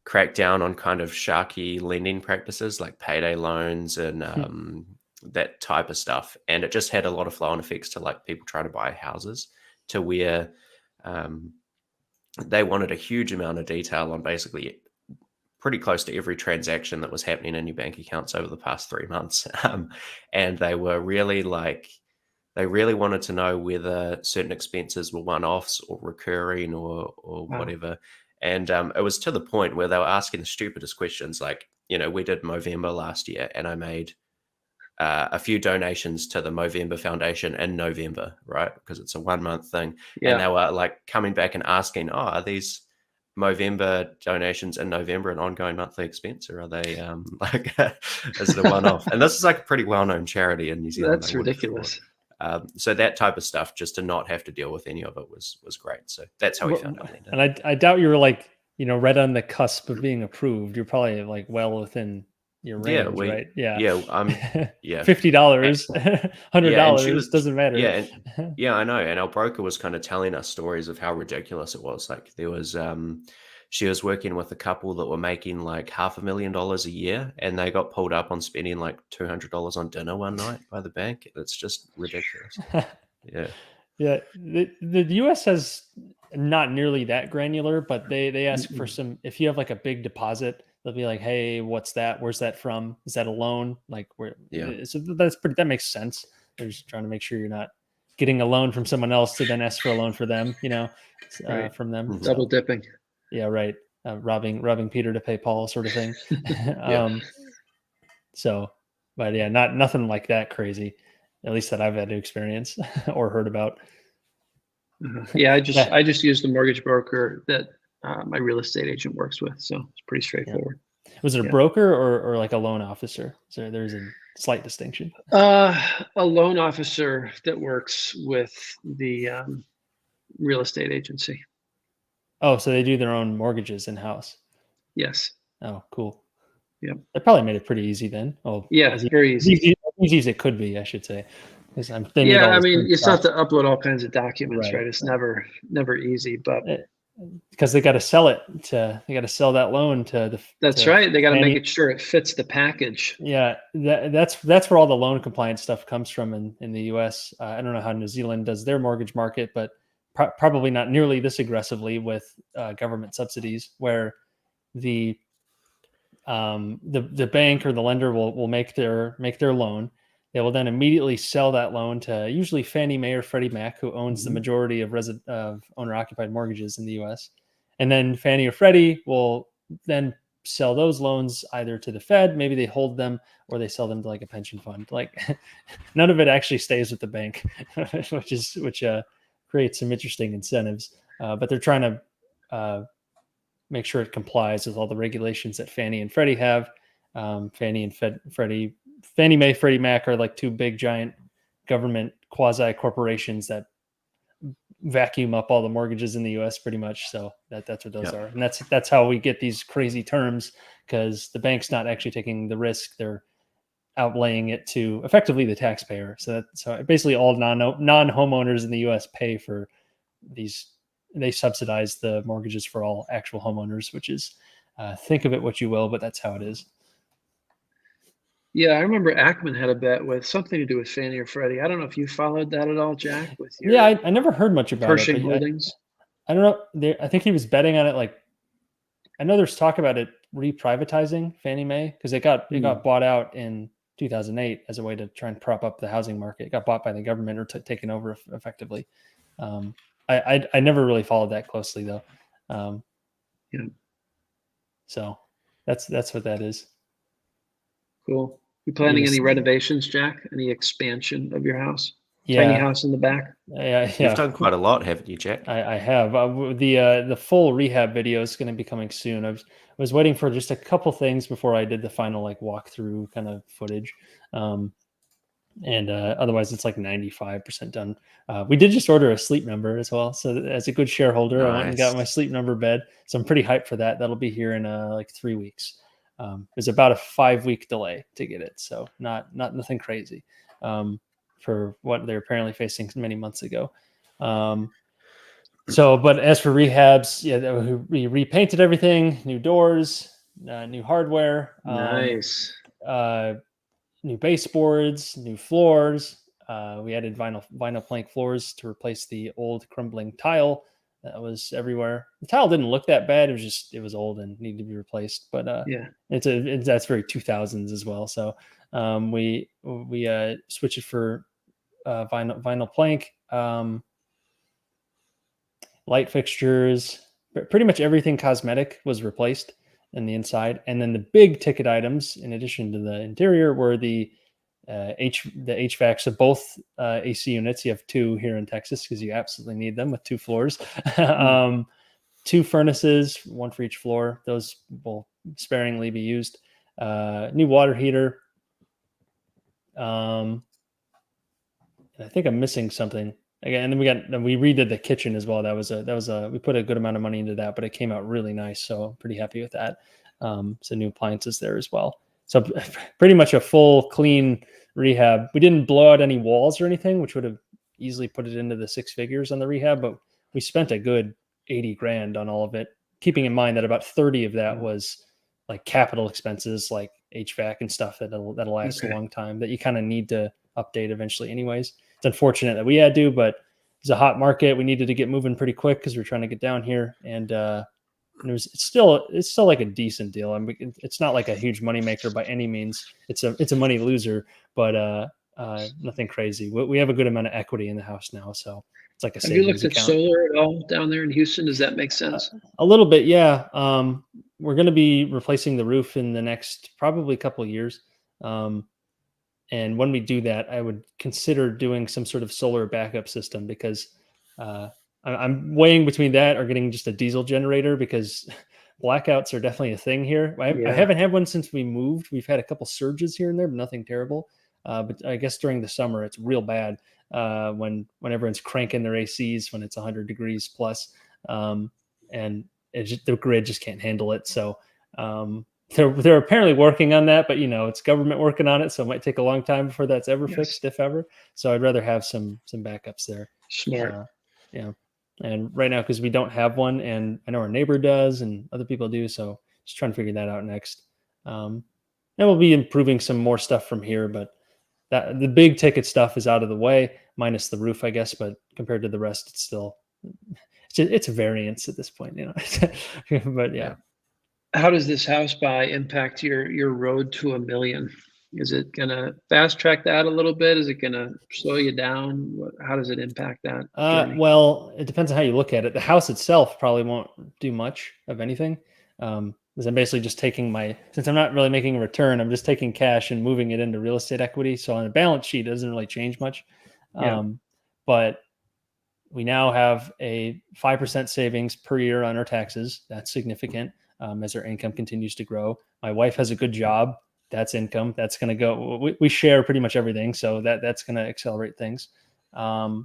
crack down on kind of sharky lending practices like payday loans and that type of stuff. And it just had a lot of flow-on effects to like people trying to buy houses, to where they wanted a huge amount of detail on basically pretty close to every transaction that was happening in your bank accounts over the past 3 months. And they were really they really wanted to know whether certain expenses were one-offs or recurring or Wow. whatever. And it was to the point where they were asking the stupidest questions. Like, we did Movember last year, and I made a few donations to the Movember Foundation in November, right? Because it's a 1 month thing. Yeah. And they were like coming back and asking, are these Movember donations in November an ongoing monthly expense, or are they is it a one-off? And this is like a pretty well-known charity in New Zealand. That's ridiculous. So that type of stuff, just to not have to deal with any of it, was great. So that's how we found out. And I doubt you were like, right on the cusp of being approved. You're probably like well within your range, right? Yeah. Yeah. $50, $100 doesn't matter. Yeah, I know. And our broker was kind of telling us stories of how ridiculous it was. Like there was, she was working with a couple that were making like $500,000 a year, and they got pulled up on spending like $200 on dinner one night by the bank. It's just ridiculous. Yeah. The US has not nearly that granular, but they ask for some, if you have like a big deposit, they'll be like, hey, what's that? Where's that from? Is that a loan? Like where? Yeah. So that makes sense. They're just trying to make sure you're not getting a loan from someone else to then ask for a loan for them, Right. from them. Mhm. Double dipping. Yeah, right. Robbing Peter to pay Paul, sort of thing. So, but yeah, nothing like that crazy, at least that I've had to experience or heard about. Yeah, I just use the mortgage broker that my real estate agent works with, so it's pretty straightforward. Was it a broker or like a loan officer? So there's a slight distinction. A loan officer that works with the real estate agency. Oh, so they do their own mortgages in-house. Yes. Oh, cool. Yeah. That probably made it pretty easy then. Oh, yeah, very easy. As easy as it could be, I should say. I mean, you still have to upload all kinds of documents, right? It's never easy, but because they got to sell it they got to sell that loan to the. That's right. They got to make sure it fits the package. Yeah, that's where all the loan compliance stuff comes from in the U.S. I don't know how New Zealand does their mortgage market, but probably not nearly this aggressively with government subsidies, where the bank or the lender will make their loan. They will then immediately sell that loan to usually Fannie Mae or Freddie Mac, who owns the majority of owner-occupied mortgages in the U.S. And then Fannie or Freddie will then sell those loans either to the Fed, maybe they hold them, or they sell them to like a pension fund. Like none of it actually stays with the bank, which creates some interesting incentives. But they're trying to make sure it complies with all the regulations that Fannie and Freddie have. Fannie Mae, Freddie Mac are like two big giant government quasi corporations that vacuum up all the mortgages in the US pretty much. So that's what those are. And that's how we get these crazy terms, because the bank's not actually taking the risk. They're outlaying it to effectively the taxpayer. So basically all non-homeowners in the US pay for these. They subsidize the mortgages for all actual homeowners, which is think of it what you will, but that's how it is. Yeah, I remember Ackman had a bet with something to do with Fannie or Freddie. I don't know if you followed that at all, Jack. With your I never heard much about Pershing it. Holdings. I don't know. I think he was betting on it. Like, I know there's talk about it reprivatizing Fannie Mae, because it got bought out in 2008 as a way to try and prop up the housing market. It got bought by the government or taken over effectively. I never really followed that closely though. So that's what that is. Cool. You planning any renovations, Jack? Any expansion of your house? Yeah. Tiny house in the back? Yeah. You've done quite a lot, haven't you, Jack? I have. The full rehab video is going to be coming soon. I was waiting for just a couple things before I did the final like walkthrough kind of footage. And otherwise it's like 95% done. We did just order a Sleep Number as well. So as a good shareholder, I went and got my Sleep Number bed. So I'm pretty hyped for that. That'll be here in like 3 weeks. There's about a 5-week delay to get it. So nothing crazy for what they're apparently facing many months ago. But as for rehabs, yeah, we repainted everything, new doors, new hardware, Nice. New baseboards, new floors. We added vinyl plank floors to replace the old crumbling tile that was everywhere. The tile didn't look that bad. It was old and needed to be replaced. But that's very 2000s as well. So we switched it for vinyl plank, light fixtures. Pretty much everything cosmetic was replaced in the inside, and then the big ticket items, in addition to the interior, were the HVAC. So both AC units. You have 2 here in Texas because you absolutely need them with 2 floors. 2 furnaces, 1 for each floor. Those will sparingly be used. New water heater. And I think I'm missing something. Again, and then we redid the kitchen as well. We put a good amount of money into that, but it came out really nice. So I'm pretty happy with that. So new appliances there as well. So pretty much a full clean rehab. We didn't blow out any walls or anything, which would have easily put it into the 6 figures on the rehab, but we spent a good 80 grand on all of it, keeping in mind that about 30 of that was like capital expenses, like HVAC and stuff that'll last a long time that you kind of need to update eventually anyways. It's unfortunate that we had to, but it's a hot market. We needed to get moving pretty quick because we're trying to get down here, and it's still like a decent deal. I mean, it's not like a huge money maker by any means. It's a money loser, but nothing crazy. We have a good amount of equity in the house now, so it's like a savings account. Have you looked at solar at all down there in Houston? Does that make sense? A little bit, yeah. We're going to be replacing the roof in the next probably couple of years. And when we do that, I would consider doing some sort of solar backup system because I'm weighing between that or getting just a diesel generator because blackouts are definitely a thing here. I haven't had one since we moved. We've had a couple surges here and there, but nothing terrible. But I guess during the summer, it's real bad when everyone's cranking their ACs when it's 100 degrees plus. And the grid just can't handle it. So they're apparently working on that, but it's government working on it, so it might take a long time before that's ever fixed, if ever. So I'd rather have some backups there. Smart. And right now, because we don't have one, and I know our neighbor does, and other people do, so just trying to figure that out next. And we'll be improving some more stuff from here, but the big ticket stuff is out of the way, minus the roof, I guess. But compared to the rest, it's a variance at this point, But yeah. How does this house buy impact your road to $1 million? Is it going to fast track that a little bit? Is it going to slow you down? How does it impact that journey? Well, it depends on how you look at it. The house itself probably won't do much of anything. Because I'm basically just taking since I'm not really making a return, I'm just taking cash and moving it into real estate equity. So on a balance sheet, it doesn't really change much. But we now have a 5% savings per year on our taxes. That's significant. As our income continues to grow. My wife has a good job. That's income. That's going to go. We share pretty much everything, so that's going to accelerate things. I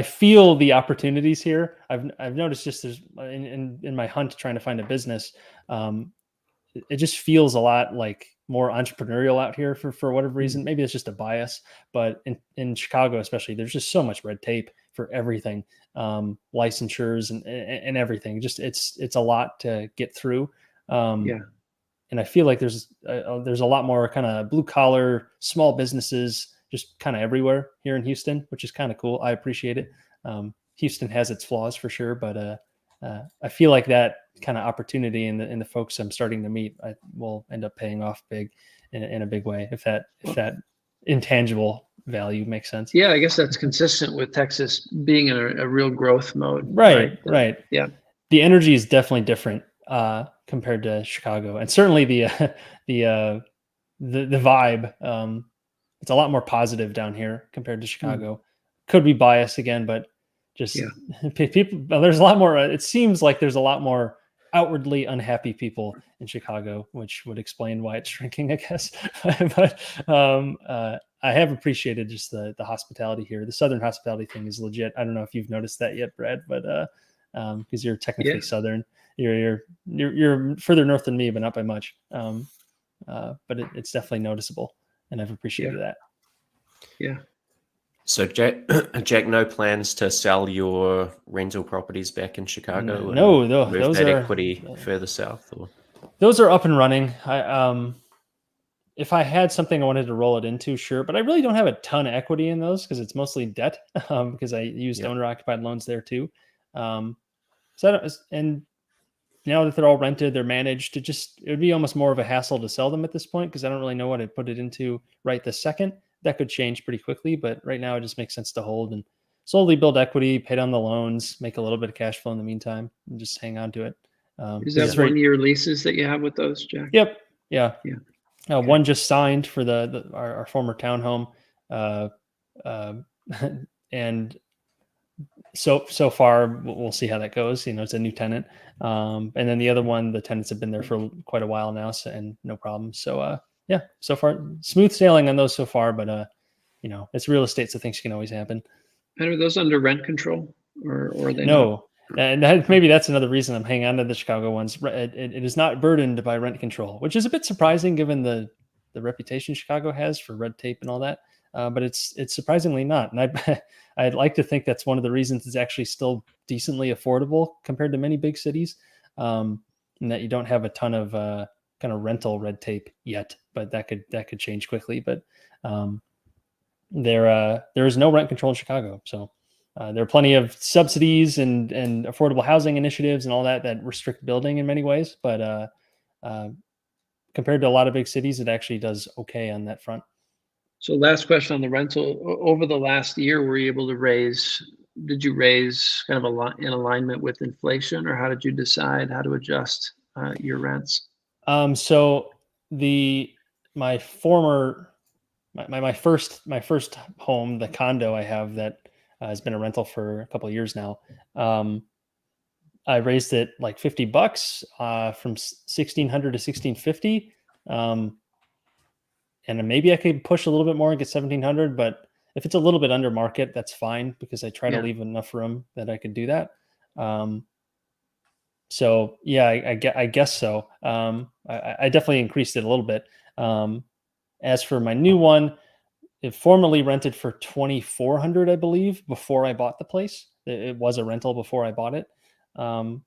feel the opportunities here. I've noticed just there's in my hunt trying to find a business. It just feels a lot like more entrepreneurial out here for whatever reason. Maybe it's just a bias, but in Chicago especially, there's just so much red tape for everything, licensures and everything. Just it's a lot to get through. And I feel like there's a lot more kind of blue collar small businesses just kind of everywhere here in Houston, which is kind of cool. I appreciate it. Houston has its flaws for sure, but I feel like that kind of opportunity in the folks I'm starting to meet, I will end up paying off big in a big way if that intangible value makes sense. Yeah, I guess that's consistent with Texas being in a real growth mode. Right. Yeah. The energy is definitely different compared to Chicago, and certainly the vibe. It's a lot more positive down here compared to Chicago. Could be biased again, but just people. There's a lot more. It seems like there's a lot more outwardly unhappy people in Chicago, which would explain why it's shrinking, I guess. But I have appreciated just the hospitality here. The Southern hospitality thing is legit. I don't know if you've noticed that yet, Brad, but because you're technically Southern, you're further north than me, but not by much. But it's definitely noticeable, and I've appreciated that. Yeah. So Jack, no plans to sell your rental properties back in Chicago? No, move those that are equity further south, or those are up and running. If I had something I wanted to roll it into, sure, but I really don't have a ton of equity in those because it's mostly debt. Because I used owner occupied loans there too. And now that they're all rented, they're managed. It would be almost more of a hassle to sell them at this point because I don't really know what to put it into right this second. That could change pretty quickly, but right now it just makes sense to hold and slowly build equity, pay down the loans, make a little bit of cash flow in the meantime, and just hang on to it. Is that 1-year leases that you have with those, Jack? Yep. Yeah. Okay. One just signed for our former townhome, and so far we'll see how that goes. It's a new tenant, and then the other one, the tenants have been there for quite a while now, and no problem. So so far smooth sailing on those so far, but it's real estate, so things can always happen. And are those under rent control, or are they not? And maybe that's another reason I'm hanging on to the Chicago ones. It is not burdened by rent control, which is a bit surprising given the reputation Chicago has for red tape and all that. But it's surprisingly not. And I'd like to think that's one of the reasons it's actually still decently affordable compared to many big cities, and that you don't have a ton of kind of rental red tape yet. But that could change quickly. But there is no rent control in Chicago, so. There are plenty of subsidies and affordable housing initiatives and all that restrict building in many ways, but compared to a lot of big cities, it actually does okay on that front. So last question on the rental. Over the last year, were you able to did you raise kind of in alignment with inflation, or how did you decide how to adjust your rents? So my first home, the condo I have that has been a rental for a couple of years now. I raised it like $50 from 1,600 to 1,650. And maybe I could push a little bit more and get 1,700, but if it's a little bit under market, that's fine because I try to leave enough room that I could do that. So yeah, I guess so. I definitely increased it a little bit. As for my new one, it formerly rented for $2,400, I believe, before I bought the place. It was a rental before I bought it, and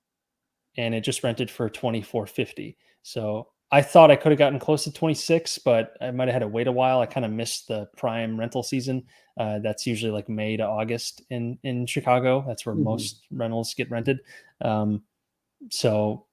it just rented for $2,450. So I thought I could have gotten close to 26, but I might have had to wait a while. I kind of missed the prime rental season. That's usually like May to August in Chicago. That's where most rentals get rented. So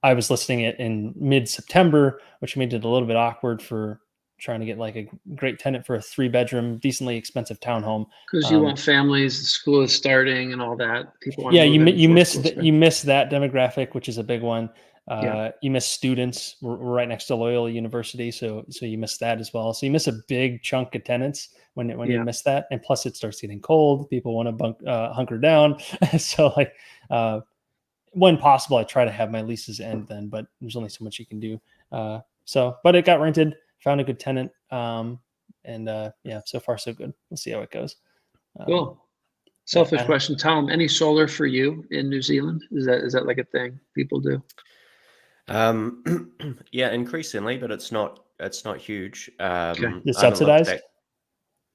I was listing it in mid-September, which made it a little bit awkward for trying to get like a great tenant for a 3-bedroom, decently expensive townhome. Because you want families, the school is starting and all that. People want you miss that demographic, which is a big one. Yeah. You miss students. We're right next to Loyola University, so you miss that as well. So you miss a big chunk of tenants when you miss that, and plus it starts getting cold. People want to hunker down. So like when possible, I try to have my leases end then, but there's only so much you can do. But it got rented. Found a good tenant, and so far so good. We'll see how it goes. Cool. Selfish question, Tom. Any solar for you in New Zealand? Is that like a thing people do? Yeah, increasingly, but it's not huge. Okay. Is it subsidized?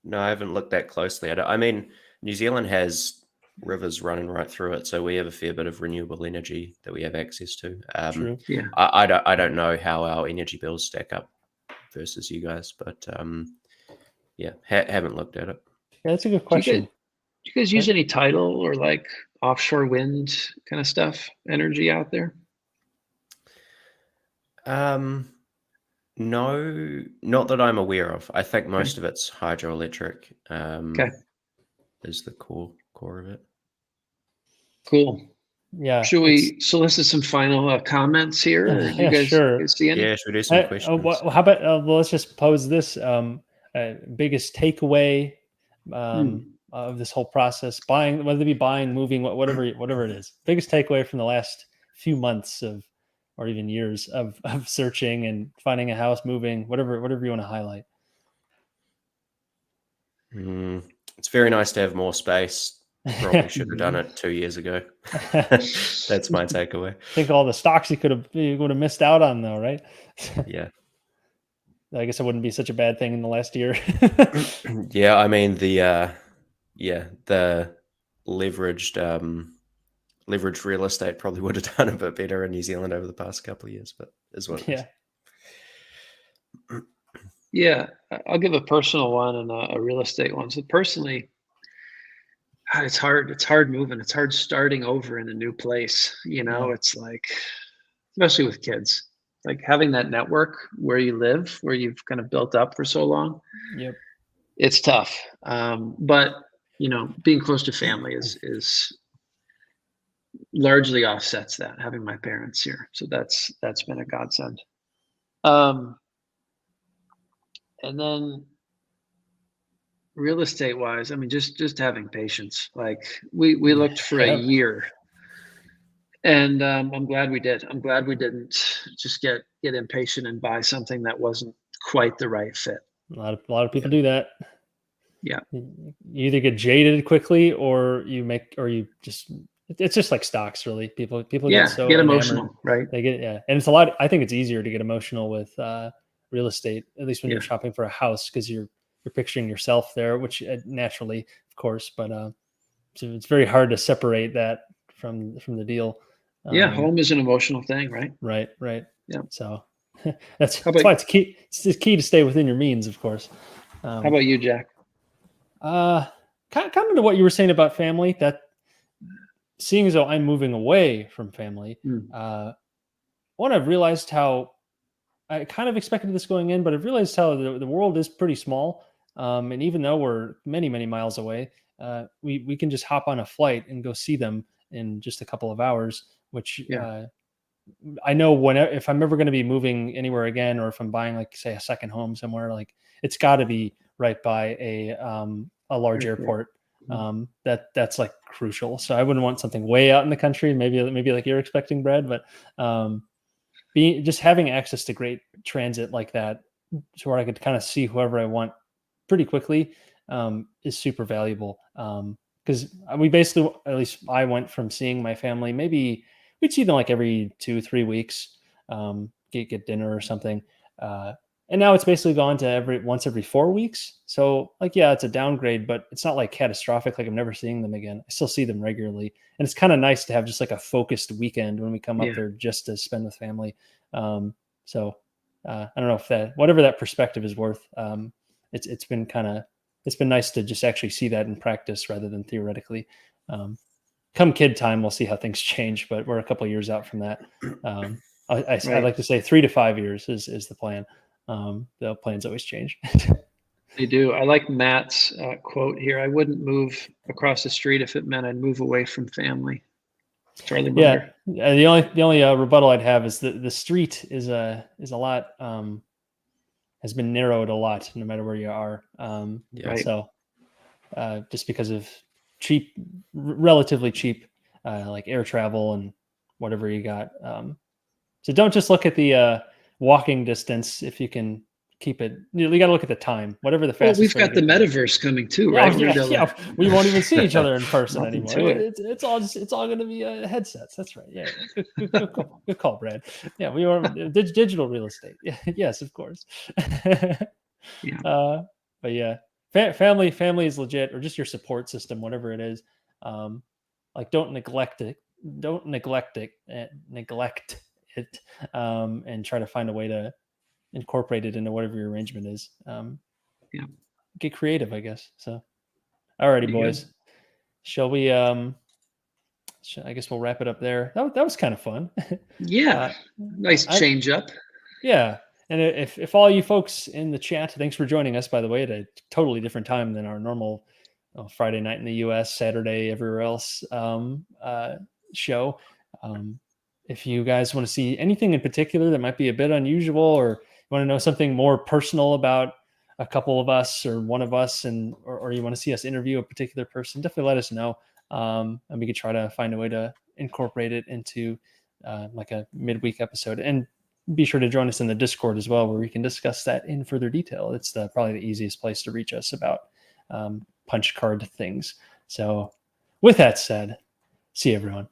No, I haven't looked that closely at it. I mean, New Zealand has rivers running right through it, so we have a fair bit of renewable energy that we have access to. True. Yeah. I don't know how our energy bills stack up versus you guys, but haven't looked at it. Yeah, that's a good question. Do you guys use any tidal or like offshore wind kind of stuff, energy out there? No, not that I'm aware of. I think most of it's hydroelectric. Is the core of it. Cool. Yeah. Should we solicit some final comments here? Or do you guys see any? Yeah, should we do some questions? How about let's just pose this biggest takeaway of this whole process, whether it be buying, moving, whatever it is. Biggest takeaway from the last few months or even years of searching and finding a house, moving, whatever you want to highlight. It's very nice to have more space. Probably should have done it 2 years ago. That's my takeaway. Think all the stocks you would have missed out on, though, right? Yeah. I guess it wouldn't be such a bad thing in the last year. Yeah, I mean the leveraged real estate probably would have done a bit better in New Zealand over the past couple of years, but is what it is. Yeah, I'll give a personal one and a real estate one. So personally, it's hard. It's hard moving. It's hard starting over in a new place. It's like, especially with kids, like having that network where you live, where you've kind of built up for so long. Yep. It's tough. But being close to family is largely offsets that, having my parents here. So that's been a godsend. And then real estate wise, I mean, just having patience. Like we looked for a year, and I'm glad we did. I'm glad we didn't just get impatient and buy something that wasn't quite the right fit. A lot of people do that. Yeah. You either get jaded quickly it's just like stocks, really. People get emotional, right? They get, and it's a lot. I think it's easier to get emotional with real estate, at least when you're shopping for a house, because you're picturing yourself there, which naturally, of course, but so it's very hard to separate that from the deal. Home is an emotional thing, right? Right. Yeah. So that's why it's key. It's the key to stay within your means, of course. How about you, Jack? Kind of to what you were saying about family, that seeing as though I'm moving away from family, one, I've realized how I kind of expected this going in, but I've realized how the world is pretty small. And even though we're many, many miles away, we can just hop on a flight and go see them in just a couple of hours, which I know if I'm ever going to be moving anywhere again, or if I'm buying, like, say, a second home somewhere, like, it's got to be right by a large airport. That's like crucial. So I wouldn't want something way out in the country, maybe like you're expecting, Brad, but just having access to great transit like that, so where I could kind of see whoever I want pretty quickly, is super valuable. Because we basically, at least I went from seeing my family, maybe we'd see them like every 2-3 weeks, get dinner or something. And now it's basically gone to once every 4 weeks. So, like, it's a downgrade, but it's not like catastrophic. Like, I'm never seeing them again. I still see them regularly. And it's kind of nice to have just like a focused weekend when we come up there just to spend with family. So I don't know if whatever that perspective is worth, it's been nice to just actually see that in practice rather than theoretically. Come kid time, we'll see how things change, but we're a couple of years out from that. I'd like to say 3 to 5 years is the plan. The plans always change. They do. I like Matt's quote here. I wouldn't move across the street if it meant I'd move away from family. Charlie Munger. Yeah. The only rebuttal I'd have is the street is a lot, has been narrowed a lot no matter where you are. So just because of relatively cheap, like air travel and whatever you got. So don't just look at the walking distance. If you can keep it, you got to look at the time, whatever the fastest. We've got the metaverse coming too, right? We won't even see each other in person anymore. It's all going to be headsets. That's right. Yeah. Good call, Brad. Yeah. We are digital real estate. Yes, of course. But yeah, family is legit, or just your support system, whatever it is. Like, don't neglect it, and try to find a way to incorporate it into whatever your arrangement is. Get creative, I guess. So, alrighty, boys. Shall we? I guess we'll wrap it up there. That was kind of fun. Nice change up. Yeah, and if all you folks in the chat, thanks for joining us, by the way, at a totally different time than our normal Friday night in the U.S., Saturday everywhere else show. If you guys want to see anything in particular that might be a bit unusual, or you want to know something more personal about a couple of us or one of us, or you want to see us interview a particular person, definitely let us know. And we could try to find a way to incorporate it into like a midweek episode. And be sure to join us in the Discord as well, where we can discuss that in further detail. It's probably the easiest place to reach us about punch card things. So with that said, see you, everyone.